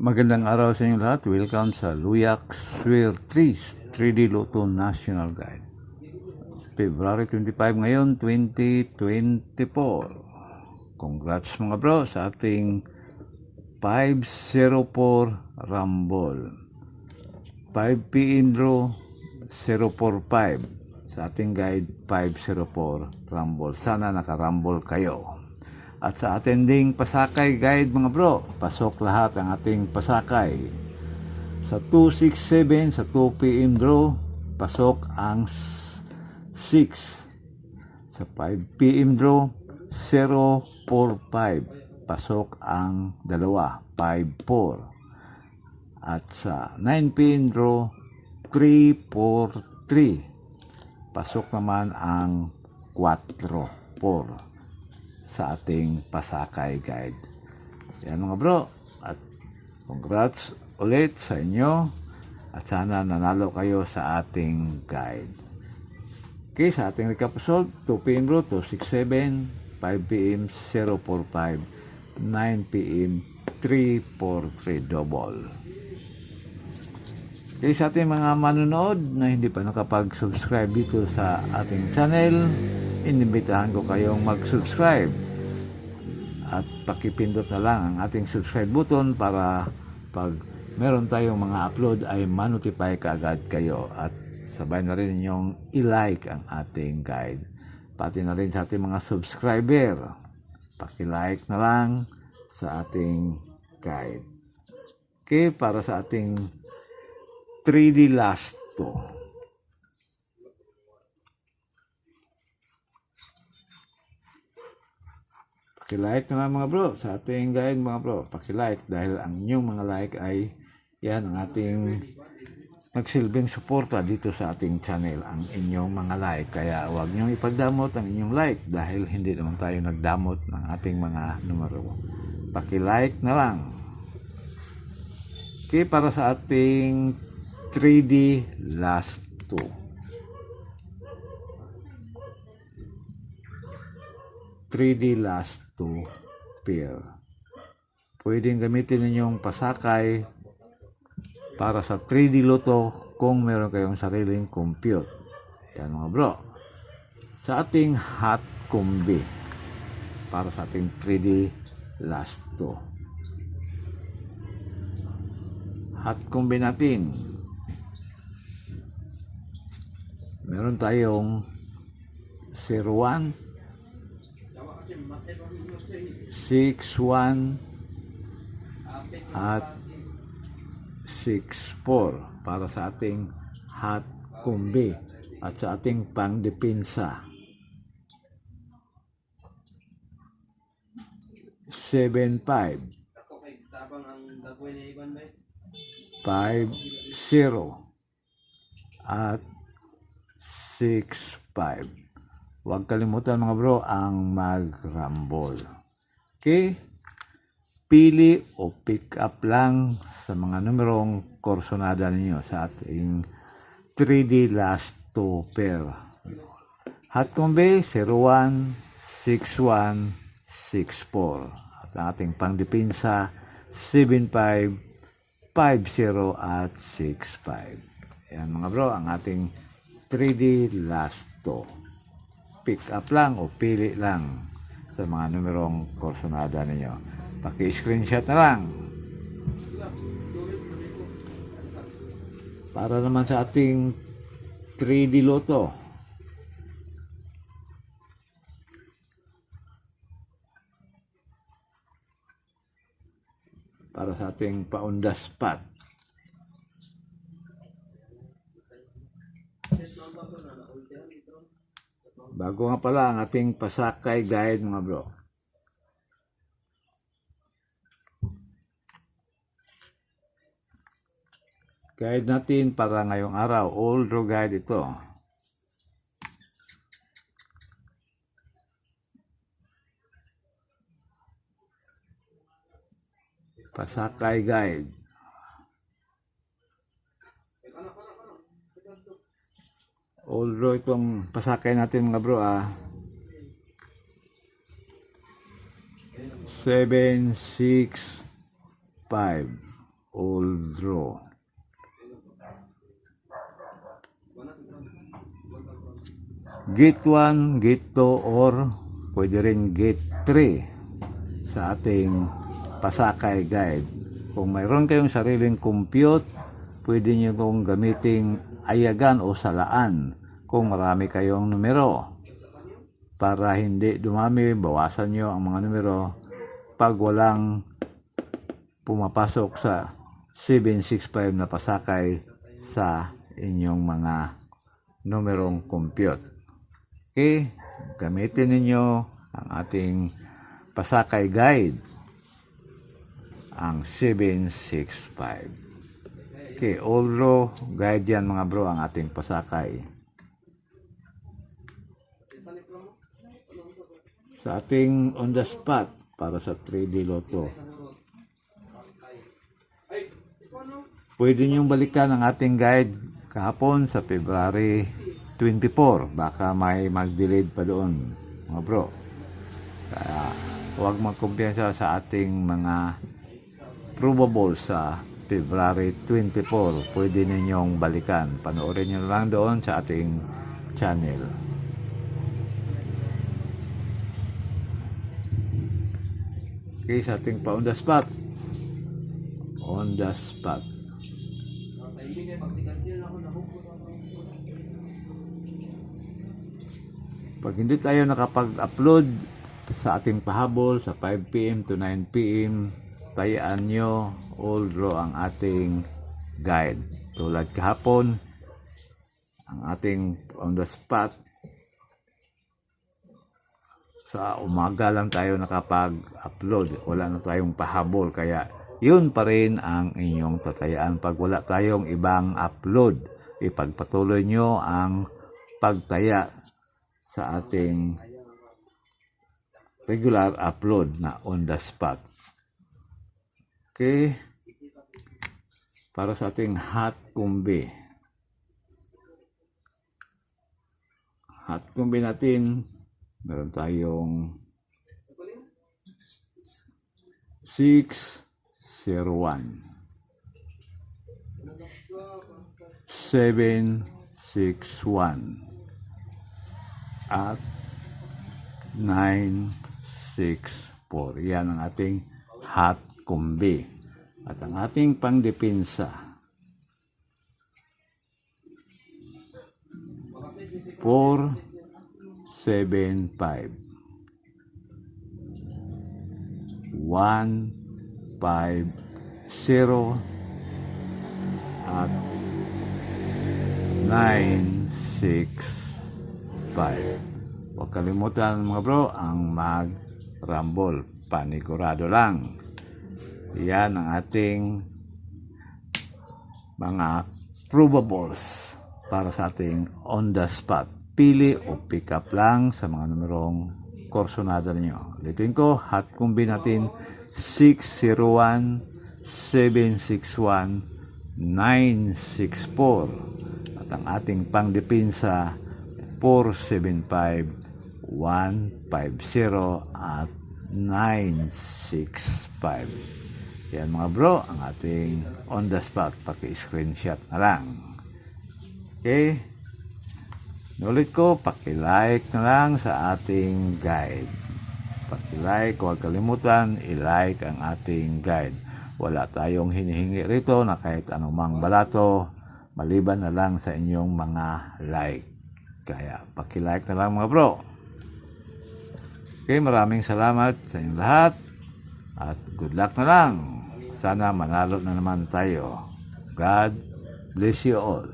Magandang araw sa inyo lahat. Welcome sa Luyak Swear Trees 3D Lotto National Guide. February 25 ngayon, 2024. Congrats mga bro sa ating 504 Rumble. 5 PM draw 045. Sa ating guide 504 Rumble. Sana naka-rumble kayo. At sa ating ding pasakay guide mga bro, pasok lahat ang ating pasakay. Sa 267 sa 2 PM draw, pasok ang 6. Sa 5 PM draw, 045, pasok ang dalawa, 54. At sa 9 PM draw, 343, pasok naman ang 44 sa ating pasakay guide. Yan mga bro, at congrats ulit sa inyo at sana nanalo kayo sa ating guide. Okay, sa ating recap result, 2 PM bro, 267, 5 PM 045, 9 PM 343 double. Okay, sa ating mga manonood na hindi pa nakapag-subscribe dito sa ating channel, inimbitahan ko kayong mag-subscribe at pakipindot na lang ang ating subscribe button para pag meron tayong mga upload ay ma-notify kaagad kayo, at sabay na rin ninyong i-like ang ating guide, pati na rin sa ating mga subscriber, paki-like na lang sa ating guide. Okay, para sa ating 3D last to, paki-like na lang mga bro sa ating guide mga bro, paki-like dahil ang inyong mga like ay yan ang ating nagsilbing suporta dito sa ating channel, ang inyong mga like. Kaya huwag niyong ipagdamot ang inyong like dahil hindi naman tayo nagdamot ng ating mga numero. Paki-like na lang. Okay, para sa ating 3D last 2. 3D last 2 pair. Pwedeng gamitin ninyong pasakay para sa 3D Lotto kung meron kayong sariling compute. Yan mga bro. Sa ating hot combi, para sa ating 3D last 2. Hot combi natin. Meron tayong 01, 61 at 64 para sa ating hot combi, at sa ating pangdepensa 75, 50 at 65. Huwag kalimutan mga bro ang mag-rumble. Okay? Pili o pick up lang sa mga numerong korsonada ninyo sa ating 3D last 2 pair. Hot combi 01, 61, 64. At ang ating pangdepensa 75, 50 at 65. Ayan mga bro, ang ating 3D last 2. Pick up lang o pili lang sa mga numerong korsonada ninyo. Paki-screenshot na lang. Para naman sa ating 3D Lotto, para sa ating pa-on-the spot, bago nga pala ang ating pasakay guide mga bro. Guide natin para ngayong araw, all draw guide ito. Pasakay guide. All draw itong pasakay natin mga bro 7, 6, 5. old draw. Gate 1, gate 2, or pwede rin gate 3 sa ating pasakay guide. Kung mayroon kayong sariling compute, pwede nyo kong gamiting ayagan o salaan kung marami kayong numero. Para hindi dumami, bawasan nyo ang mga numero pag walang pumapasok sa 765 na pasakay sa inyong mga numerong compute. Okay, gamitin ninyo ang ating pasakay guide, ang 765. Okay, old draw guide yan mga bro, ang ating pasakay. Sa ating on the spot para sa 3D Lotto, pwede niyong balikan ang ating guide kahapon sa February 24. Baka may mag-delayed pa doon mga bro. Kaya huwag magkumpiyansa sa ating mga probable sa February 24. Pwede ninyong balikan. Panoorin nyo lang doon sa ating channel. Okay, sa ating pa on the spot. On the spot. Pag hindi tayo nakapag-upload sa ating pahabol sa 5 PM to 9 PM, tayaan nyo all draw ang ating guide. Tulad kahapon, ang ating on the spot, sa umaga lang tayo nakapag-upload. Wala na tayong pahabol. Kaya yun pa rin ang inyong tatayaan pag wala tayong ibang upload. Ipagpatuloy nyo ang pagtaya sa ating regular upload na on the spot. Okay. Para sa ating hot kumbi. Hot kumbi natin, meron tayong 601, 761, at 964. Yan ang ating hot kumbi. At ang ating pangdepensa, 475, 150, at 965. Huwag kalimutan mga bro ang mag-rumble. Panigurado lang. Yan ang ating mga probables para sa ating on the spot. Pili o pick up lang sa mga numerong korsonada ninyo. Ulitin ko, hot kumbi natin 601, 761, 964. At ang ating pangdepensa 475, 150, at 965. Yan mga bro, ang ating on the spot. Paki-screenshot na lang. Okay. Nulit ko, paki-like na lang sa ating guide. Paki-like, huwag kalimutan, i-like ang ating guide. Wala tayong hinihingi rito na kahit anumang balato, maliban na lang sa inyong mga like. Kaya paki-like na lang mga bro. Okay, maraming salamat sa inyong lahat. At good luck na lang. Sana manalo na naman tayo. God bless you all.